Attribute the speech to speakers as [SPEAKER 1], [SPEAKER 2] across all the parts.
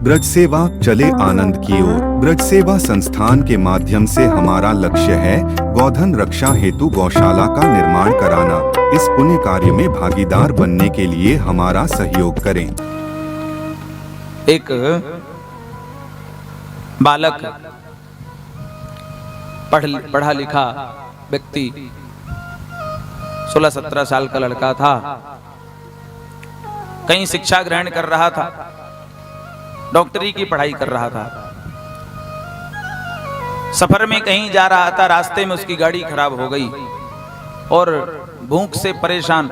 [SPEAKER 1] ब्रज सेवा चले आनंद की ओर। ब्रज सेवा संस्थान के माध्यम से हमारा लक्ष्य है गौधन रक्षा हेतु गौशाला का निर्माण कराना। इस पुण्य कार्य में भागीदार बनने के लिए हमारा सहयोग करें।
[SPEAKER 2] एक बालक पढ़ा लिखा व्यक्ति 16-17 साल का लड़का था। कहीं शिक्षा ग्रहण कर रहा था, डॉक्टरी की पढ़ाई कर रहा था। सफर में कहीं जा रहा था, रास्ते में उसकी गाड़ी खराब हो गई और भूख से परेशान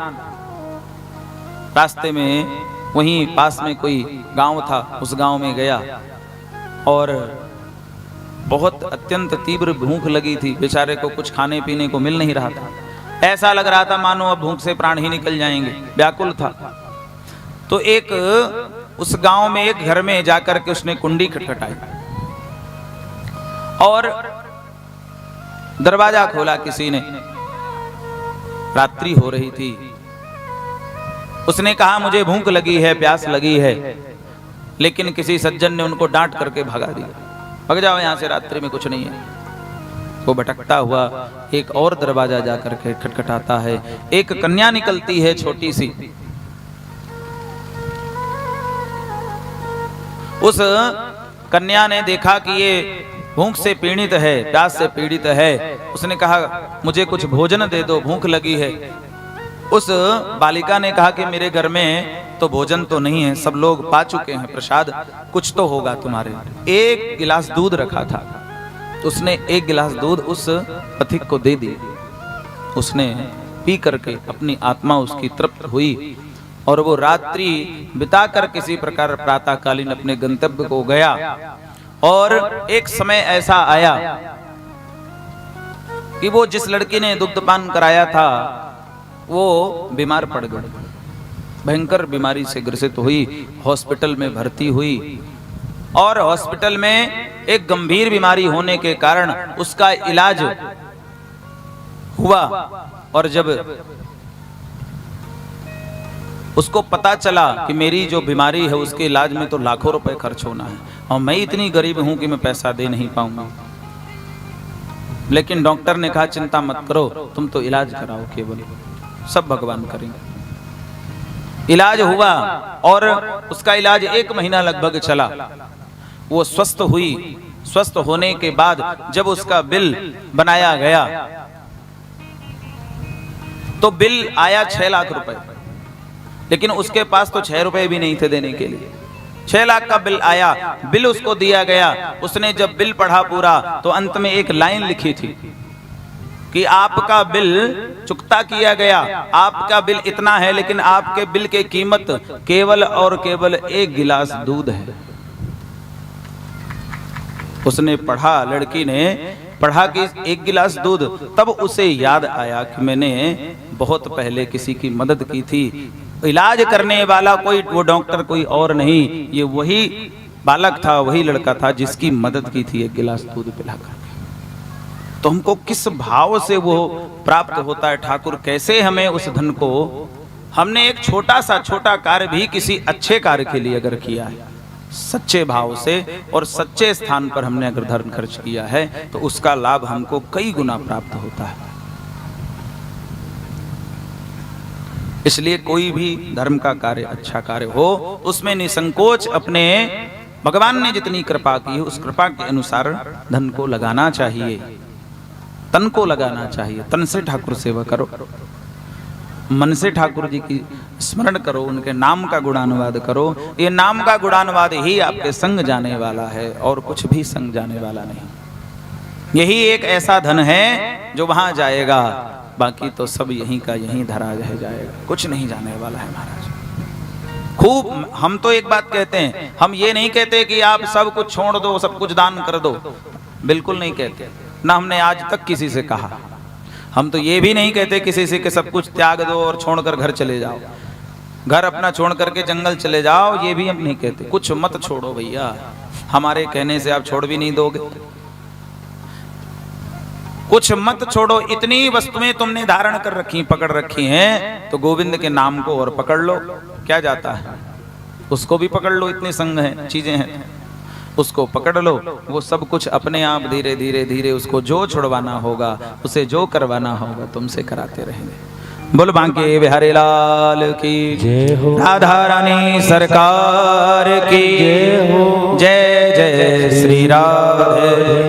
[SPEAKER 2] रास्ते में वहीं पास में कोई गांव था, उस गांव में गया और बहुत अत्यंत तीव्र भूख लगी थी। बेचारे को कुछ खाने पीने को मिल नहीं रहा था। ऐसा लग रहा था मानो अब भूख से प्राण ही निकल जाएंगे, व्याकुल था। तो एक उस गांव में एक घर में जाकर के उसने कुंडी खटखटाई और दरवाजा खोला किसी ने। रात्रि हो रही थी। उसने कहा मुझे भूख लगी है, प्यास लगी है, लेकिन किसी सज्जन ने उनको डांट करके भगा दिया। भग जाओ यहां से, रात्रि में कुछ नहीं है। वो भटकता हुआ एक और दरवाजा जाकर के खटखटाता है। एक कन्या निकलती है छोटी सी। उस कन्या ने देखा कि ये भूख से पीड़ित है, प्यास से पीड़ित है। उसने कहा मुझे कुछ भोजन दे दो, भूख लगी है। उस बालिका ने कहा कि मेरे घर में तो भोजन तो नहीं है, सब लोग पा चुके हैं प्रसाद, कुछ तो होगा तुम्हारे। एक गिलास दूध रखा था, उसने एक गिलास दूध उस पथिक को दे दी। उसने पी करके अपनी आत्मा उसकी तृप्त हुई और वो रात्रि बिताकर किसी प्रकार प्रातःकालीन अपने गंतव्य को गया। और एक समय ऐसा आया कि वो जिस लड़की ने दुग्धपान कराया था वो बीमार पड़ गई, भयंकर बीमारी से ग्रसित हुई, हॉस्पिटल में भर्ती हुई। और हॉस्पिटल में एक गंभीर बीमारी होने के कारण उसका इलाज हुआ। और जब उसको पता चला कि मेरी जो बीमारी है उसके इलाज में तो लाखों रुपए खर्च होना है और मैं इतनी गरीब हूं कि मैं पैसा दे नहीं पाऊंगा, लेकिन डॉक्टर ने कहा चिंता मत करो, तुम तो इलाज कराओ, केवल सब भगवान करेंगे। इलाज हुआ और उसका इलाज 1 महीना लगभग चला। वो स्वस्थ हुई। स्वस्थ होने के बाद जब उसका बिल बनाया गया तो बिल आया 6 लाख रुपए, लेकिन उसके पास तो 6 रुपए भी नहीं थे देने के लिए। 6 लाख का बिल आया, बिल उसको दिया गया। उसने जब बिल पढ़ा पूरा तो अंत में एक लाइन लिखी थी कि आपका बिल चुकता किया गया, आपका बिल इतना है, लेकिन आपके बिल की कीमत केवल और केवल 1 गिलास दूध है। उसने पढ़ा, लड़की ने पढ़ा कि 1 गिलास दूध। तब उसे याद आया कि मैंने बहुत पहले किसी की मदद की थी। इलाज करने वाला कोई वो डॉक्टर कोई और नहीं, ये वही बालक था, वही लड़का था जिसकी मदद की थी 1 गिलास दूध पिलाकर। तो हमको किस भाव से वो प्राप्त होता है। ठाकुर कैसे हमें उस धन को, हमने एक छोटा कार्य भी किसी अच्छे कार्य के लिए अगर किया है, सच्चे भाव से और सच्चे स्थान पर हमने अगर धन खर्च किया है तो उसका लाभ हमको कई गुना प्राप्त होता है। इसलिए कोई भी धर्म का कार्य, अच्छा कार्य हो, उसमें निसंकोच अपने भगवान ने जितनी कृपा की है उस कृपा के अनुसार धन को लगाना चाहिए, तन को लगाना चाहिए। तन से ठाकुर सेवा करो, मन से ठाकुर जी की स्मरण करो, उनके नाम का गुणानुवाद करो। ये नाम का गुणानुवाद ही आपके संग जाने वाला है और कुछ भी संग जाने वाला नहीं। यही एक ऐसा धन है जो वहां जाएगा, बाकी तो सब यहीं का यहीं धरा रह जाएगा, कुछ नहीं जाने वाला है महाराज। खूब हम तो एक बात कहते हैं, हम ये नहीं कहते कि आप सब कुछ छोड़ दो, सब कुछ दान कर दो, बिल्कुल नहीं कहते, ना हमने आज तक किसी से कहा। हम तो ये भी नहीं कहते किसी से कि सब कुछ त्याग दो और छोड़कर घर चले जाओ, घर अपना छोड़ करके जंगल चले जाओ, ये भी हम नहीं कहते। कुछ मत छोड़ो भैया, हमारे कहने से आप छोड़ भी नहीं दोगे। कुछ मत छोड़ो, इतनी वस्तुएं तुमने धारण कर रखी, पकड़ रखी हैं, तो गोविंद के नाम को और पकड़ लो, क्या जाता है। उसको भी पकड़ लो, इतने संग हैं, चीजें हैं, उसको पकड़ लो, वो सब कुछ अपने आप धीरे धीरे धीरे उसको जो छुड़वाना होगा, उसे जो करवाना होगा तुमसे कराते रहेंगे। बोल बांके बिहारी लाल की
[SPEAKER 3] जय हो,
[SPEAKER 2] राधा रानी सरकार की
[SPEAKER 3] जय हो,
[SPEAKER 2] जय जय श्री राधे।